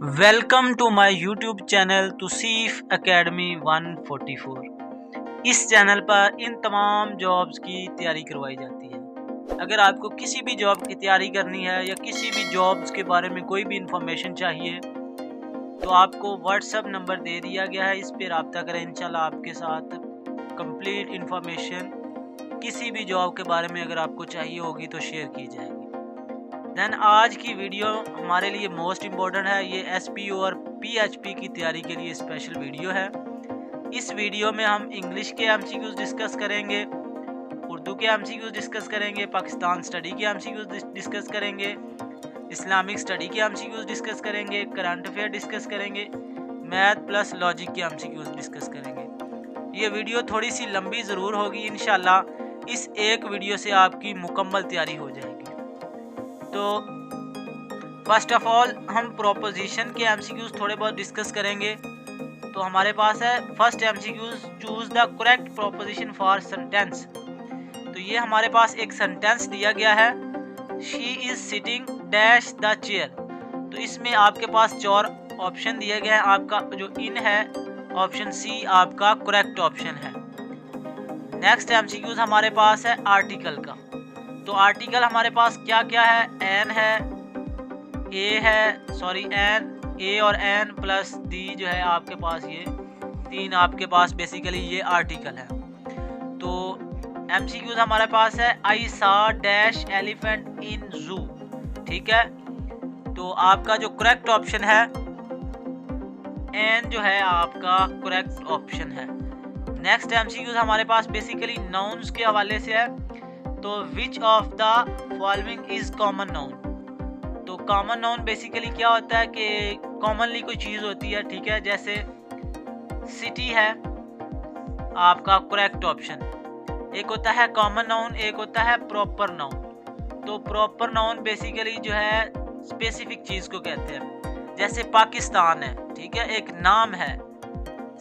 Welcome to my YouTube channel Tauseef academy 144। इस channel पर इन तमाम जॉब्स की तैयारी करवाई जाती है। अगर आपको किसी भी जॉब की तैयारी करनी है या किसी भी जॉब्स के बारे में कोई भी इंफॉर्मेशन चाहिए तो आपको व्हाट्सएप नंबर दे दिया गया है, इस पर रब्ता करें। इंशाल्लाह आपके साथ कंप्लीट इंफॉर्मेशन किसी भी जॉब के बारे में अगर आपको चाहिए होगी तो शेयर की जाएगी। देन आज की वीडियो हमारे लिए मोस्ट इम्पोर्टेंट है। ये SPO और PHP की तैयारी के लिए स्पेशल वीडियो है। इस वीडियो में हम इंग्लिश के MCQs डिस्कस करेंगे, उर्दू के MCQs डिस्कस करेंगे, पाकिस्तान स्टडी के MCQs डिस्कस करेंगे, इस्लामिक स्टडी के MCQs डिस्कस करेंगे, करंट अफेयर डिस्कस करेंगे, मैथ प्लस लॉजिक के MCQs डिस्कस करेंगे। ये वीडियो थोड़ी सी लंबी ज़रूर होगी, इंशाल्लाह इस एक वीडियो से आपकी मुकम्मल तैयारी हो जाएगी। तो फर्स्ट ऑफ ऑल हम प्रोपोजिशन के MCQs थोड़े बहुत डिस्कस करेंगे। तो हमारे पास है first MCQs, choose the correct proposition for sentence. तो ये हमारे पास एक सेंटेंस दिया गया है, she is sitting dash the chair. तो इसमें आपके पास 4 ऑप्शन दिए गए हैं। आपका जो इन है ऑप्शन C आपका करेक्ट ऑप्शन है। नेक्स्ट MCQs हमारे पास है आर्टिकल का। तो आर्टिकल हमारे पास क्या क्या है, एन है, ए है, सॉरी एन, ए और एन प्लस डी जो है आपके पास, ये 3 आपके पास बेसिकली ये आर्टिकल है। तो MCQs हमारे पास है आई सा डैश एलिफेंट इन जू। ठीक है, तो आपका जो करेक्ट ऑप्शन है एन जो है आपका करेक्ट ऑप्शन है। नेक्स्ट MCQs हमारे पास बेसिकली नाउन्स के हवाले से है। तो which of the following is common noun. तो कॉमन नाउन बेसिकली क्या होता है कि कॉमनली कोई चीज़ होती है। ठीक है, जैसे सिटी है आपका करेक्ट ऑप्शन। एक होता है कॉमन नाउन, एक होता है प्रॉपर नाउन। तो प्रॉपर नाउन बेसिकली जो है स्पेसिफिक चीज़ को कहते हैं। जैसे पाकिस्तान है, ठीक है, एक नाम है।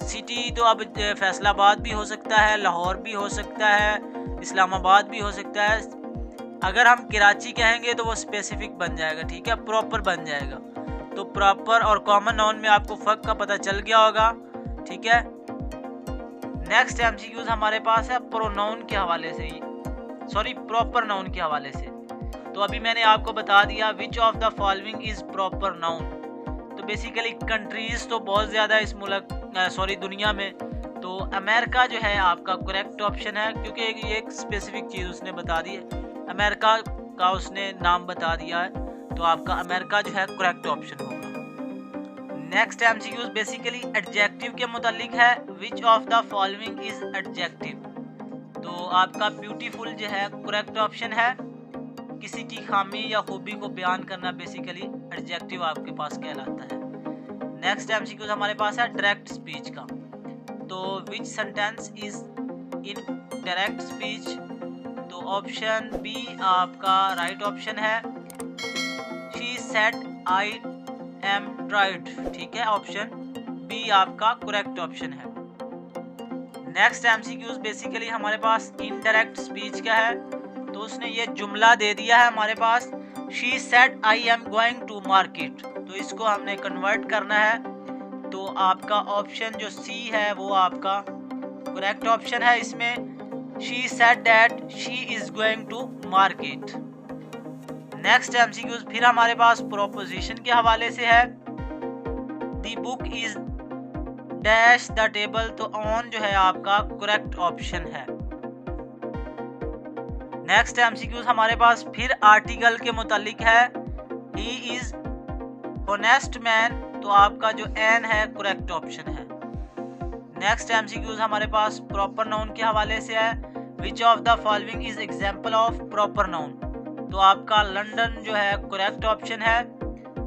सिटी तो अब फैसलाबाद भी हो सकता है, लाहौर भी हो सकता है, इस्लामाबाद भी हो सकता है। अगर हम कराची कहेंगे तो वो स्पेसिफिक बन जाएगा, ठीक है, प्रॉपर बन जाएगा। तो प्रॉपर और कॉमन नाउन में आपको फ़र्क का पता चल गया होगा। ठीक है, नेक्स्ट MCQs हमारे पास है प्रोनाउन के हवाले से, सॉरी प्रॉपर नाउन के हवाले से। तो अभी मैंने आपको बता दिया which of the following is proper noun. तो बेसिकली कंट्रीज तो बहुत ज़्यादा इस मुल्क सॉरी दुनिया में। तो अमेरिका जो है आपका करेक्ट ऑप्शन है, क्योंकि ये एक स्पेसिफिक चीज़ उसने बता दी है, अमेरिका का उसने नाम बता दिया है। तो आपका अमेरिका जो है करेक्ट ऑप्शन होगा। नेक्स्ट MCQs बेसिकली एडजेक्टिव के मुतालिक है, which of the following is adjective. तो आपका ब्यूटीफुल जो है करेक्ट ऑप्शन है। किसी की खामी या खूबी को बयान करना बेसिकली एडजेक्टिव आपके पास कहलाता है। नेक्स्ट MCQs हमारे पास है डायरेक्ट स्पीच का। तो विच sentence is in direct speech. तो ऑप्शन बी आपका राइट ऑप्शन है, she said I M tried. ठीक है, ऑप्शन बी आपका करेक्ट ऑप्शन है। नेक्स्ट MCQs बेसिकली हमारे पास इनडायरेक्ट स्पीच का है। तो उसने ये जुमला दे दिया है हमारे पास, she said I am going to market. तो इसको हमने कन्वर्ट करना है। तो आपका ऑप्शन जो C है वो आपका करेक्ट ऑप्शन है। इसमें she said that she is going to market. Next MCQs फिर हमारे पास प्रोपोजिशन के हवाले से है, the book is dash the table. तो ऑन जो है आपका करेक्ट ऑप्शन है। नेक्स्ट MCQs हमारे पास फिर आर्टिकल के मुतालिक है, ही इज ऑनेस्ट मैन। तो आपका जो एन है करेक्ट ऑप्शन है। नेक्स्ट MCQs हमारे पास प्रॉपर नाउन के हवाले से है, which of the following is example of proper noun. तो आपका लंदन जो है करेक्ट ऑप्शन है।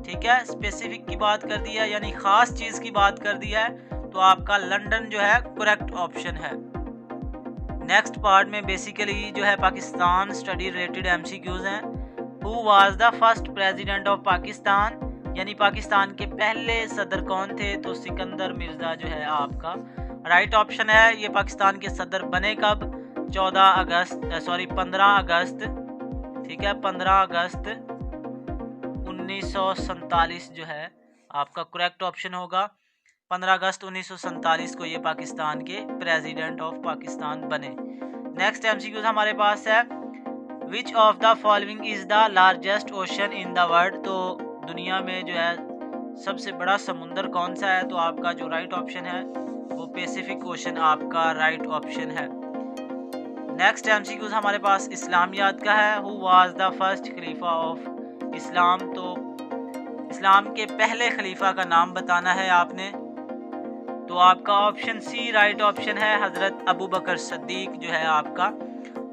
ठीक है, स्पेसिफिक की बात कर दी है, यानी ख़ास चीज़ की बात कर दी है। तो आपका लंदन जो है करेक्ट ऑप्शन है। नेक्स्ट पार्ट में बेसिकली जो है पाकिस्तान स्टडी रिलेटेड MCQs हैं। Who was the first president of Pakistan, यानी पाकिस्तान के पहले सदर कौन थे। तो सिकंदर मिर्ज़ा जो है आपका राइट ऑप्शन है। ये पाकिस्तान के सदर बने कब, 15 अगस्त। ठीक है, 15 अगस्त 1947 जो है आपका करेक्ट ऑप्शन होगा 15 अगस्त 1947 को ये पाकिस्तान के प्रेसिडेंट ऑफ पाकिस्तान बने। नेक्स्ट एमसीक्यूज हमारे पास है which of the following is the largest ocean in the world. तो दुनिया में जो है सबसे बड़ा समुंदर कौन सा है, तो आपका जो राइट ऑप्शन है वो पैसिफिक ओशन आपका राइट ऑप्शन है। नेक्स्ट एमसीक्यूज हमारे पास इस्लामियात का है। Who was the first Khalifa of Islam. तो इस्लाम के पहले खलीफा का नाम बताना है आपने। तो आपका ऑप्शन सी राइट ऑप्शन है, हजरत अबू बकर सिद्दीक जो है आपका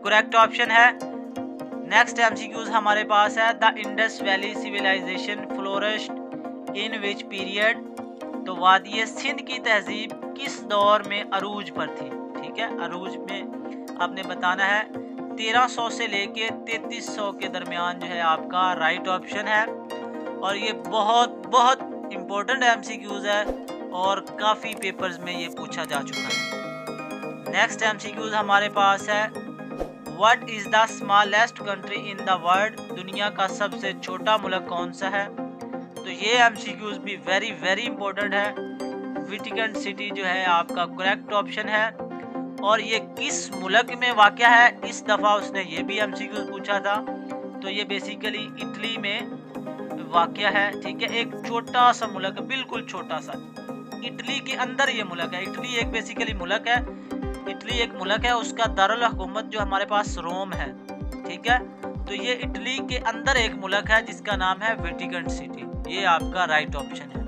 करेक्ट ऑप्शन है। नेक्स्ट एमसीक्यूज हमारे पास है the Indus valley civilisation flourished in which period. तो वादी सिंध की तहजीब किस दौर में अरूज पर थी। ठीक है, अरूज में आपने बताना है 1300 से लेके 3300 के दरमियान जो है आपका राइट ऑप्शन है। और ये बहुत बहुत इम्पोर्टेंट एमसीक्यूज है और काफ़ी पेपर्स में ये पूछा जा चुका है। नेक्स्ट एमसीक्यूज हमारे पास है what is the smallest country in the world. दुनिया का सबसे छोटा मुल्क कौन सा है। तो ये एमसीक्यूज भी वेरी वेरी इंपॉर्टेंट है। वेटिकन सिटी जो है आपका करेक्ट ऑप्शन है। और ये किस मुल्क में वाक़या है, इस दफ़ा उसने ये भी एमसीक्यूज पूछा था। तो ये बेसिकली इटली में वाक़या है। ठीक है, एक छोटा सा मुल्क, बिल्कुल छोटा सा, इटली के अंदर ये मुल्क है। इटली एक बेसिकली मुल्क है, इटली एक मुल्क है, उसका दारुल हुकूमत जो हमारे पास रोम है। ठीक है, तो ये इटली के अंदर एक मुल्क है जिसका नाम है वेटिकन सिटी। ये आपका राइट ऑप्शन है।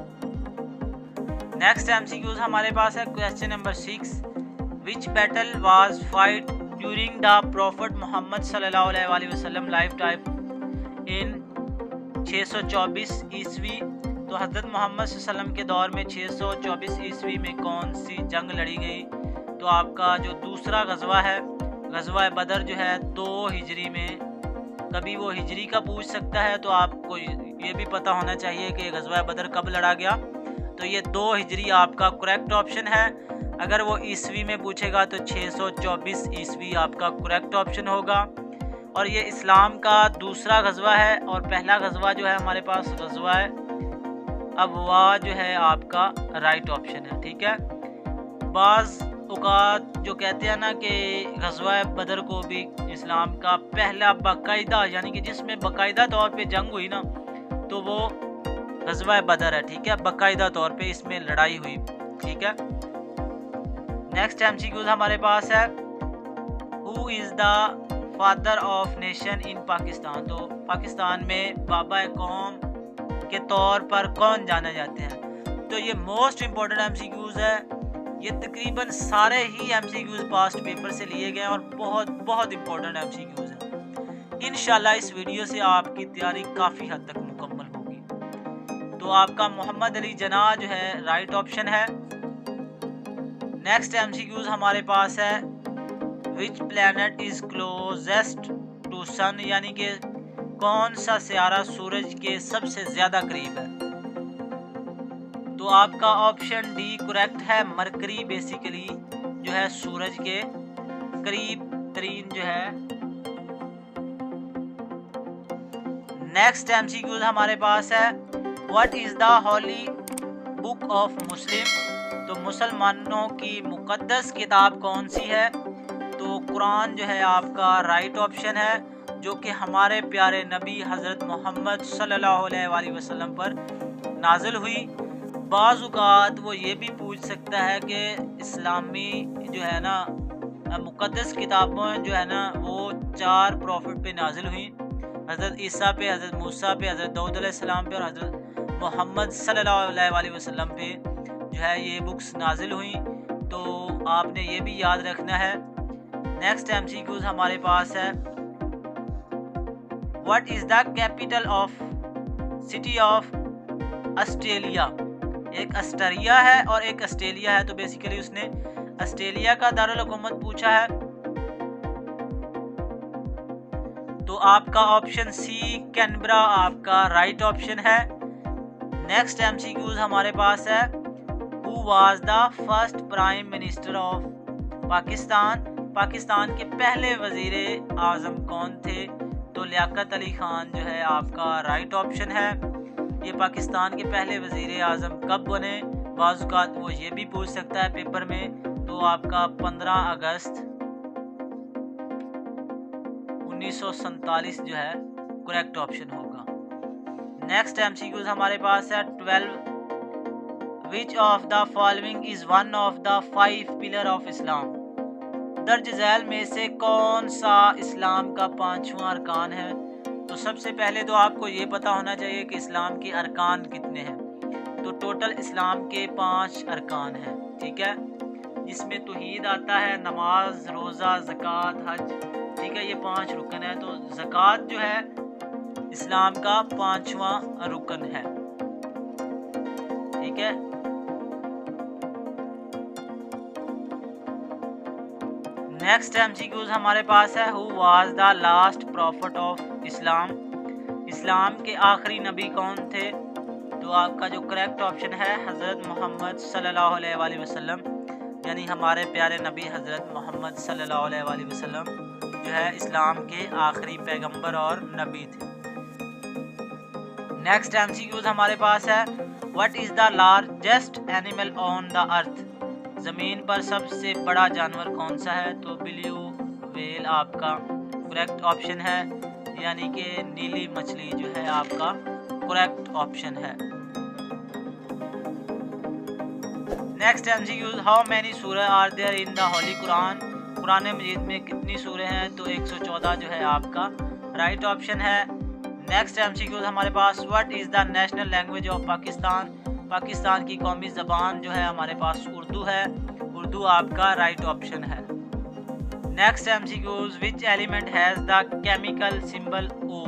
नेक्स्ट एमसीक्यूज हमारे पास है question number 6 which battle was fight during the prophet Muhammad सल्लल्लाहु अलैहि वसल्लम लाइफ टाइम इन 624 ईस्वी। तो हज़रत मोहम्मद सल्लल्लाहु अलैहि वसल्लम के दौर में 624 ईस्वी में कौन सी जंग लड़ी गई। तो आपका जो दूसरा गज़वा है, गज़वा बदर जो है 2 हिजरी में, कभी वो हिजरी का पूछ सकता है, तो आपको ये भी पता होना चाहिए कि गज़वा बदर कब लड़ा गया। तो ये 2 हिजरी आपका करेक्ट ऑप्शन है। अगर वो ईस्वी में पूछेगा तो 624 ईस्वी आपका करेक्ट ऑप्शन होगा। और ये इस्लाम का दूसरा गज़वा है और पहला गज़वा जो है हमारे पास गज़वा है अबवा जो है आपका राइट ऑप्शन है। ठीक है, बाज़ औक़ात जो कहते हैं ना कि गज़वा बदर को भी इस्लाम का पहला बाकायदा, यानी कि जिसमें बाकायदा तौर पे जंग हुई ना, तो वो गज़वा बदर है। ठीक है, बाकायदा तौर पे इसमें लड़ाई हुई। ठीक है, नेक्स्ट एमसीक्यूज हमारे पास है who is the father of nation in Pakistan. तो पाकिस्तान में बाबा कौम के तौर पर कौन जाने जाते हैं। तो ये मोस्ट इम्पोर्टेंट एमसीक्यूज है। ये तकरीबन सारे ही एमसीक्यूज पास्ट पेपर से लिए गए और बहुत बहुत इम्पोर्टेंट एमसीक्यूज हैं। इंशाल्लाह इस वीडियो से आपकी तैयारी काफ़ी हद तक मुकम्मल होगी। तो आपका मोहम्मद अली जना जो है राइट ऑप्शन है। नेक्स्ट एमसीक्यूज हमारे पास है which planet is closest to sun, यानी कि कौन सा सियारा सूरज के सबसे ज़्यादा करीब है। तो आपका ऑप्शन डी करेक्ट है। मरकरी बेसिकली जो है सूरज के करीब तरीन जो है। नेक्स्ट एमसीक्यूज हमारे पास है what is the Holi book of Muslim. तो मुसलमानों की मुक़द्दस किताब कौन सी है। तो कुरान जो है आपका राइट ऑप्शन है, जो कि हमारे प्यारे नबी हज़रत मोहम्मद सल्लल्लाहु अलैहि वसल्लम पर नाजिल हुई। बाज़ वो ये भी पूछ सकता है कि इस्लामी जो है ना मुक़द्दस किताबें जो है ना वो 4 प्रॉफिट पे नाजिल हुई, हज़रत ईसा पे, हज़रत मूसा पे, हज़रत दाऊद अलैहिस्सलाम पे और हज़रत मोहम्मद सल्लल्लाहु अलैहि वसल्लम पे जो है ये बुक्स नाजिल हुई। तो आपने ये भी याद रखना है। नेक्स्ट एमसीक्यूज हमारे पास है what is the capital of city of Australia. एक ऑस्ट्रेलिया है और एक ऑस्ट्रेलिया है। तो बेसिकली उसने ऑस्ट्रेलिया का दारुल हुकूमत पूछा है। तो आपका ऑप्शन सी कैनबरा आपका राइट ऑप्शन है। नेक्स्ट एमसीक्यूज हमारे पास है who was the first prime minister of Pakistan. Pakistan के पहले वजीर आज़म कौन थे। तो लियाकत अली खान जो है आपका राइट ऑप्शन है। ये पाकिस्तान के पहले वज़ीर आज़म कब बने, बाज़-औक़ात वो ये भी पूछ सकता है पेपर में। तो आपका 15 अगस्त 1947 जो है करेक्ट ऑप्शन होगा। नेक्स्ट MCQs हमारे पास है 12। Which of the following is one of the 5 pillar of Islam. दर्ज झैल में से कौन सा इस्लाम का 5वां अरकान है। तो सबसे पहले तो आपको ये पता होना चाहिए कि इस्लाम के अरकान कितने हैं। तो टोटल इस्लाम के 5 अरकान हैं, ठीक है, जिसमें तौहीद आता है, नमाज, रोज़ा, ज़कात, हज, ठीक है, ये 5 रुकन है। तो ज़कात जो है इस्लाम का 5वां रुकन है, ठीक है। नेक्स्ट MCQs हमारे पास है, who was the last prophet of Islam. Islam के आखिरी नबी कौन थे। तो आपका जो करेक्ट ऑप्शन है हज़रत मोहम्मद सल्लल्लाहु अलैहि वसल्लम, यानी हमारे प्यारे नबी हज़रत मोहम्मद सल्लल्लाहु अलैहि वसल्लम जो है इस्लाम के आखिरी पैगंबर और नबी थे। नेक्स्ट MCQs हमारे पास है, what is the largest animal on the earth. ज़मीन पर सबसे बड़ा जानवर कौन सा है। तो ब्लू व्हेल आपका करेक्ट ऑप्शन है, यानी कि नीली मछली जो है आपका करेक्ट ऑप्शन है। नेक्स्ट MCQs, हाउ मैनी सूरह are there in the holy Quran. Quran मजीद में कितनी सूरह हैं। तो 114 जो है आपका राइट ऑप्शन है। नेक्स्ट MCQs हमारे पास, what is the national language of Pakistan. Pakistan की कौमी ज़बान जो है हमारे पास उर्दू है, उर्दू आपका राइट ऑप्शन है। Next MCQs, which element has the chemical symbol O।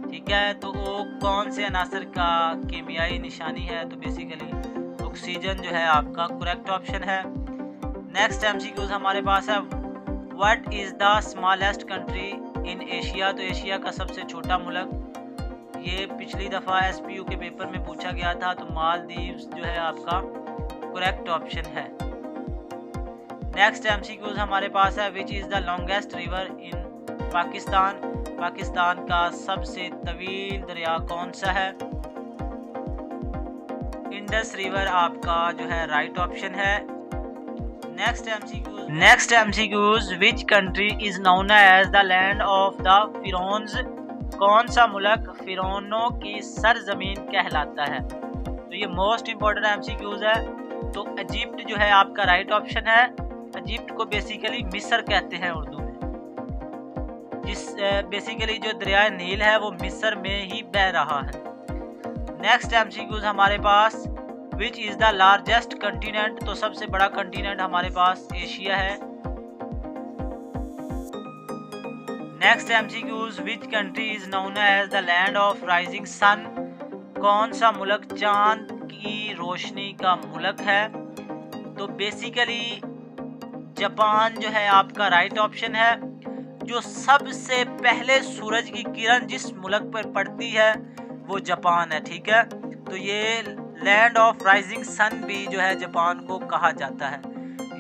ठीक है, तो O कौन से अनासर का केमियाई निशानी है। तो बेसिकली ऑक्सीजन जो है आपका करेक्ट ऑप्शन है। नेक्स्ट MCQs हमारे पास है, what is the smallest country in Asia. तो एशिया का सबसे छोटा मुल्क, ये पिछली दफ़ा SPU के पेपर में पूछा गया था। तो मालदीव्स जो है आपका करेक्ट ऑप्शन है। नेक्स्ट MCQs हमारे पास है, which is the longest river in Pakistan. Pakistan का सबसे तवील दरिया कौन सा है। इंडस रिवर आपका जो है राइट ऑप्शन है। Next MCQs, which country is known as the land of the pharaohs. कौन सा मुल्क फिरौनों की सरजमीन कहलाता है। तो ये मोस्ट इम्पोर्टेंट MCQs है। तो इजिप्ट जो है आपका राइट ऑप्शन है। इजिप्ट को बेसिकली मिस्र कहते हैं उर्दू में, जिस बेसिकली जो दरिया नील है वो मिस्र में ही बह रहा है। नेक्स्ट MCQs हमारे पास, which is the largest continent. तो सबसे बड़ा कंटिनेंट हमारे पास एशिया है। Next MCQs, which country is known as the land of rising sun. कौन सा मुल्क चांद की रोशनी का मुल्क है। तो बेसिकली जापान जो है आपका राइट ऑप्शन है। जो सबसे पहले सूरज की किरण जिस मुल्क पर पड़ती है वो जापान है, ठीक है। तो ये लैंड ऑफ राइजिंग सन भी जो है जापान को कहा जाता है।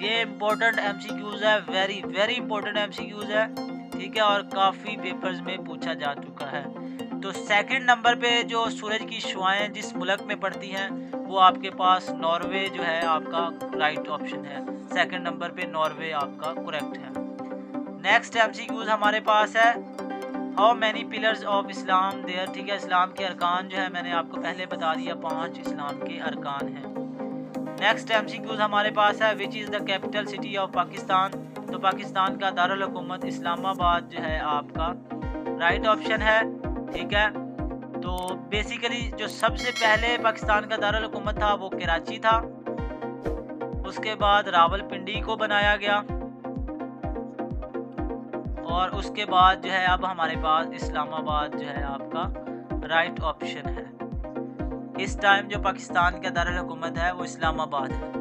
ये इम्पोर्टेंट MCQs है, वेरी वेरी इंपॉर्टेंट MCQs है, ठीक है, और काफ़ी पेपर्स में पूछा जा चुका है। तो सेकंड नंबर पे जो सूरज की शुआएं जिस मुल्क में पड़ती हैं वो आपके पास नॉर्वे जो है आपका राइट ऑप्शन है। सेकंड नंबर पे नॉर्वे आपका करेक्ट है। नेक्स्ट MCQs हमारे पास है, how many pillars of Islam there. ठीक है, इस्लाम के अरकान जो है मैंने आपको पहले बता दिया, 5 इस्लाम के अरकान हैं। नेक्स्ट MCQs हमारे पास है, which is the capital city of Pakistan. तो पाकिस्तान का दारुल हुकूमत इस्लामाबाद जो है आपका राइट ऑप्शन है, ठीक है। तो बेसिकली जो सबसे पहले पाकिस्तान का दारुल हुकूमत था वो कराची था, उसके बाद रावलपिंडी को बनाया गया और उसके बाद जो है अब हमारे पास इस्लामाबाद जो है आपका राइट ऑप्शन है। इस टाइम जो पाकिस्तान का दारुल हुकूमत है वो इस्लामाबाद है।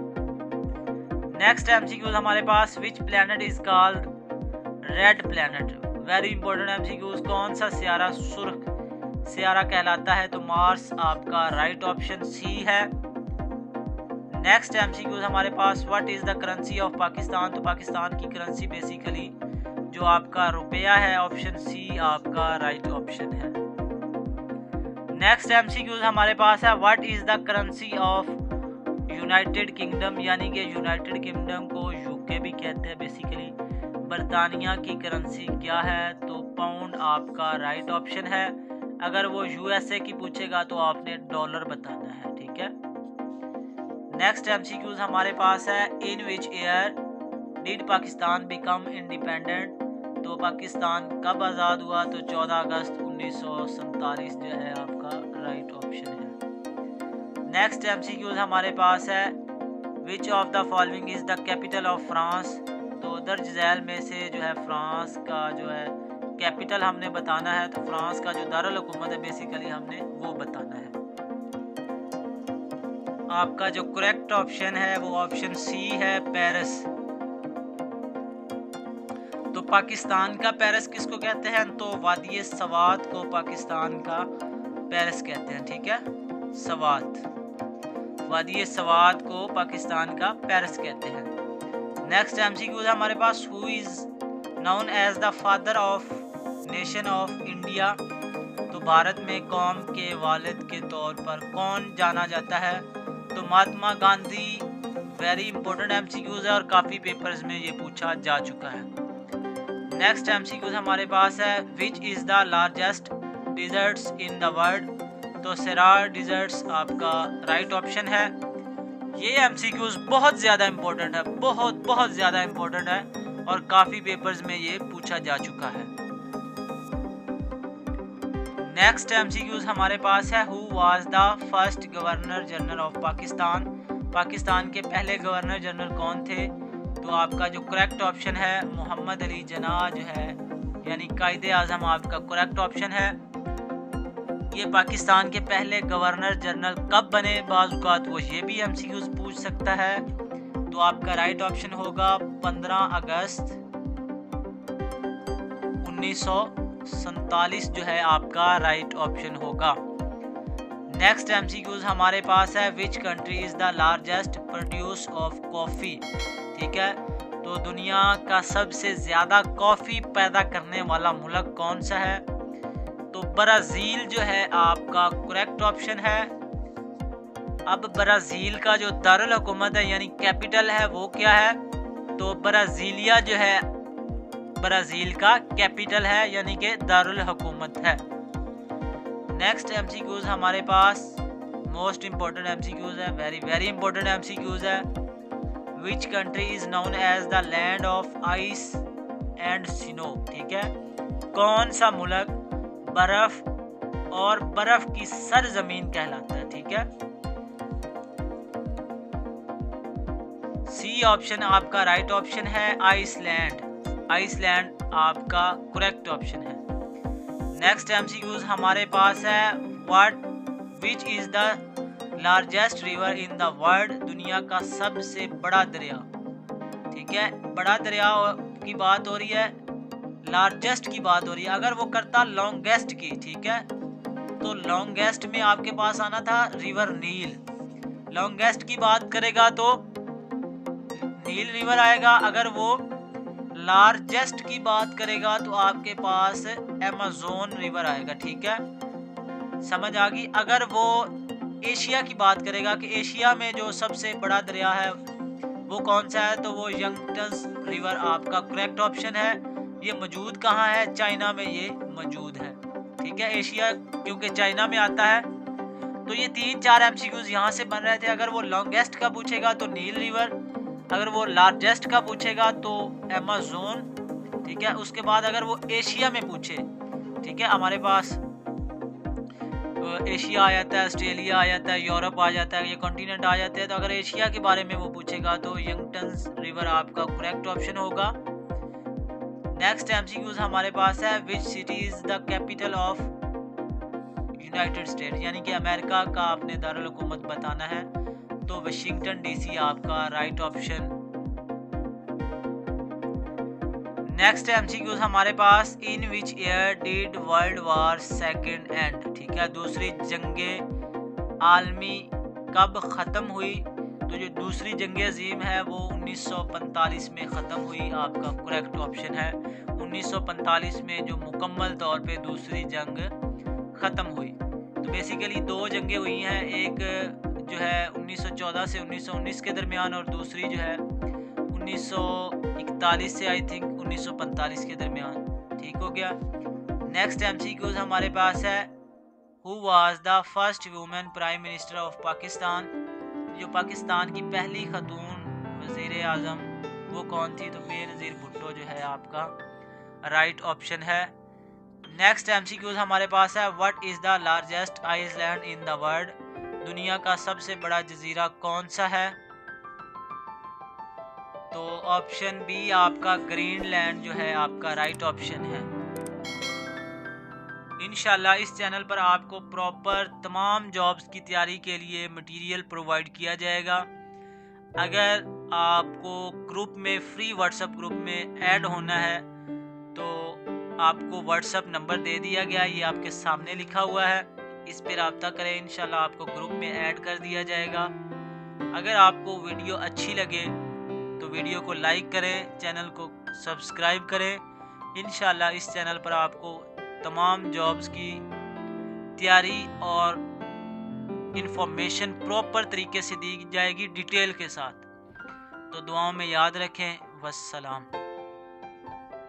नेक्स्ट MCQs हमारे पास, which planet is called red planet. Very important MCQs, कौन सा सियारा सुर्ख सियारा कहलाता है। तो मार्स आपका राइट ऑप्शन सी है। नेक्स्ट MCQs हमारे पास, what is the currency of Pakistan. तो पाकिस्तान की करेंसी बेसिकली जो आपका रुपया है, ऑप्शन सी आपका राइट ऑप्शन है। नेक्स्ट एमसीक्यूज हमारे पास है, what is the currency of United kingdom, यानी कि यूनाइटेड किंगडम को यूके भी कहते हैं बेसिकली। बरतानिया की करेंसी क्या है, तो पाउंड आपका राइट ऑप्शन है। अगर वो यूएसए की पूछेगा तो आपने डॉलर बताना है, ठीक है। नेक्स्ट एमसीक्यूज हमारे पास है, in which year did Pakistan become independent, तो पाकिस्तान कब आज़ाद हुआ, तो 14 अगस्त 1947 जो है आपका राइट ऑप्शन है। नेक्स्ट एमसीक्यूज हमारे पास है, which of the following is the capital of France, तो दर्ज झैल में से जो है फ्रांस का जो है कैपिटल हमने बताना है, तो फ्रांस का जो दारुल हुकूमत है बेसिकली हमने वो बताना है। आपका जो करेक्ट ऑप्शन है वो ऑप्शन सी है, पेरिस। तो पाकिस्तान का पेरिस किसको कहते हैं, तो वादी सवात को पाकिस्तान का पेरिस कहते हैं, ठीक है। सवात, वादी सवात को पाकिस्तान का पेरिस कहते हैं। नेक्स्ट एमसीक्यू है हमारे पास, who is known as the father of nation of India, तो भारत में कौम के वालिद के तौर पर कौन जाना जाता है, तो Mahatma Gandhi. Very important MCQs है और काफ़ी पेपर्स में ये पूछा जा चुका है। नेक्स्ट एमसीक्यूज हमारे पास है, which is the largest deserts in the world, तो सेरार डिजर्ट्स आपका राइट ऑप्शन है। ये एमसीक्यूज बहुत ज़्यादा इंपॉर्टेंट है, बहुत ज़्यादा इंपॉर्टेंट है और काफ़ी पेपर्स में ये पूछा जा चुका है। नेक्स्ट एमसीक्यूज हमारे पास है, who was the first governor general of Pakistan, Pakistan के पहले गवर्नर जनरल कौन थे, तो आपका जो करेक्ट ऑप्शन है मोहम्मद अली जिन्ना जो है, यानी कायदे आज़म आपका करेक्ट ऑप्शन है। ये पाकिस्तान के पहले गवर्नर जनरल कब बने, बाज़ औक़ात वो ये भी एमसीक्यूज पूछ सकता है, तो आपका राइट ऑप्शन होगा 15 अगस्त 1947 जो है आपका राइट ऑप्शन होगा। नेक्स्ट एमसीक्यूज हमारे पास है, which country is the largest produce of coffee, ठीक है। तो दुनिया का सबसे ज़्यादा कॉफ़ी पैदा करने वाला मुल्क कौन सा है, तो ब्राज़ील जो है आपका करेक्ट ऑप्शन है। अब ब्राज़ील का जो दारुल हुकूमत है यानी कैपिटल है वो क्या है, तो ब्राज़ीलिया जो है ब्राज़ील का कैपिटल है यानी कि दारुल हुकूमत है। नेक्स्ट एमसीक्यूज हमारे पास मोस्ट इम्पोर्टेंट एमसीक्यूज है, वेरी इंपॉर्टेंट एमसीक्यूज है। Which country is known as the land of ice and snow, ठीक है। कौन सा मुल्क बर्फ और बर्फ की सरजमीन कहलाता है, ठीक है। सी ऑप्शन आपका राइट ऑप्शन है, आइसलैंड। आइसलैंड आपका करेक्ट ऑप्शन है। नेक्स्ट एमसीक्यूज हमारे पास है, what which is the largest river in the world, दुनिया का सबसे बड़ा दरिया, ठीक है। बड़ा दरिया की बात हो रही है, लार्जेस्ट की बात हो रही है। अगर वो करता लॉन्गेस्ट की, ठीक है, तो लॉन्गेस्ट में आपके पास आना था रिवर नील। लॉन्गेस्ट की बात करेगा तो नील रिवर आएगा। अगर वो लार्जेस्ट की बात करेगा तो आपके पास अमेज़न रिवर आएगा, ठीक है, समझ आ गई। अगर वो एशिया की बात करेगा कि एशिया में जो सबसे बड़ा दरिया है वो कौन सा है, तो वो यंगटस रिवर आपका करेक्ट ऑप्शन है। ये मौजूद कहाँ है, चाइना में ये मौजूद है, ठीक है। एशिया क्योंकि चाइना में आता है। तो ये 3-4 एमसीक्यूज यहाँ से बन रहे थे। अगर वो लॉन्गेस्ट का पूछेगा तो नील रिवर, अगर वो लार्जेस्ट का पूछेगा तो अमेज़न, ठीक है। उसके बाद अगर वो एशिया में पूछे, ठीक है, हमारे पास एशिया आ जाता है, ऑस्ट्रेलिया आ जाता है, यूरोप आ जाता है, ये कॉन्टिनेंट आ जाते हैं। तो अगर एशिया के बारे में वो पूछेगा तो यंगटन्स रिवर आपका करेक्ट ऑप्शन होगा। नेक्स्ट एमसीक्यूज हमारे पास है, which city is the capital of United state, यानी कि अमेरिका का आपने दारुल हुकूमत बताना है, तो वाशिंगटन डीसी आपका राइट ऑप्शन। नेक्स्ट एमसीक्यूज हमारे पास, in which year did world war second end, ठीक है, दूसरी जंगे आलमी कब ख़त्म हुई, तो जो दूसरी जंग अजीम है वो 1945 में ख़त्म हुई, आपका करेक्ट ऑप्शन है। 1945 में जो मुकम्मल तौर पे दूसरी जंग ख़त्म हुई। तो बेसिकली बेसिकली दो जंगें हुई हैं, एक जो है 1914 से 1919 के दरमियान और दूसरी जो है 1941 से आई थिंक 1945 के दरमियान। ठीक हो गया। नेक्स्ट एमसीक्यूज हमारे पास है, who was the first women prime minister of Pakistan. जो पाकिस्तान की पहली खातून वज़ीर आज़म वो कौन थी? तो बेनज़ीर भुट्टो जो है आपका राइट ऑप्शन है। नेक्स्ट एमसीक्यूज हमारे पास है, what is the largest island in the world. दुनिया का सबसे बड़ा जजीरा कौन सा है? तो ऑप्शन बी आपका ग्रीनलैंड जो है आपका राइट ऑप्शन है। इंशाल्लाह इस चैनल पर आपको प्रॉपर तमाम जॉब्स की तैयारी के लिए मटेरियल प्रोवाइड किया जाएगा। अगर आपको ग्रुप में फ्री व्हाट्सएप ग्रुप में ऐड होना है तो आपको व्हाट्सएप नंबर दे दिया गया, ये आपके सामने लिखा हुआ है, इस पर रब्ता करें, इंशाल्लाह आपको ग्रुप में ऐड कर दिया जाएगा। अगर आपको वीडियो अच्छी लगे तो वीडियो को लाइक करें, चैनल को सब्सक्राइब करें। इंशाल्लाह इस चैनल पर आपको तमाम जॉब्स की तैयारी और इंफॉर्मेशन प्रॉपर तरीके से दी जाएगी डिटेल के साथ। तो दुआओं में याद रखें। वस्सलाम।